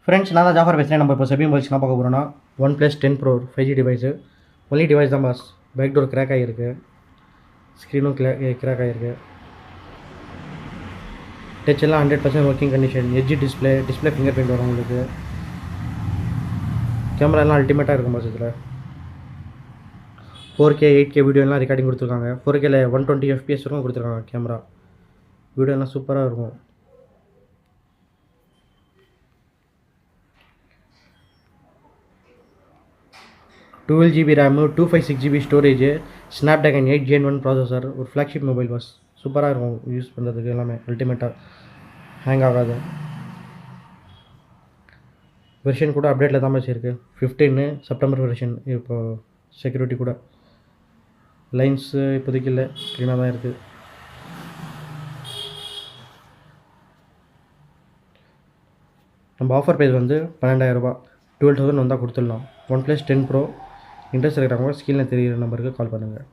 Friends நான் தான் ஜாஃபர் பேசுகிறேன். நம்ம இப்போ செபி மொபைல்ஸ் என்ன பார்க்க போகிறோன்னா OnePlus 10 Pro 5G device. Only device தான் பாஸ். பேக் டோர் கிராக் ஆகிருக்கு, ஸ்க்ரீனும் கிராக் ஆகிருக்கு. டச் எல்லாம் 100% working condition. Edge display finger print வரும் உங்களுக்கு. கேமரா எல்லாம் அல்டிமேட்டாக இருக்கும் பாஸ். இதில் 4K 8K வீடியோ எல்லாம் ரெக்கார்டிங் கொடுத்துருக்காங்க. 4Kல 120 FPS வரைக்கும் கொடுத்துருக்காங்க. கேமரா வீடியோ எல்லாம் சூப்பராக இருக்கும். Twelve GB RAM, 256GB storage, Snapdragon 8 Gen 1 processor. ஒரு ஃப்ளாக்ஷிப் மொபைல் பாஸ். சூப்பராக இருக்கும் யூஸ் பண்ணுறதுக்கு. எல்லாமே அல்டிமேட்டாக, ஹேங் ஆகாது. வெர்ஷன் கூட அப்டேட்டில் தான் பாஸ் இருக்குது. 15 செப்டம்பர் வெர்ஷன். இப்போது செக்யூரிட்டி கூட லைன்ஸு இப்போதைக்கு இல்லை, க்ளீனாக தான் இருக்குது. நம்ம ஆஃபர் ப்ரைஸ் வந்து 12,000 ரூபா. 12,000 வந்தால் கொடுத்துடலாம். OnePlus 10 Pro இன்ட்ரெஸ்ட் இருக்கிறவங்க ஸ்க்ரீனில் தெரிகிற நம்பருக்கு கால் பண்ணுங்கள்.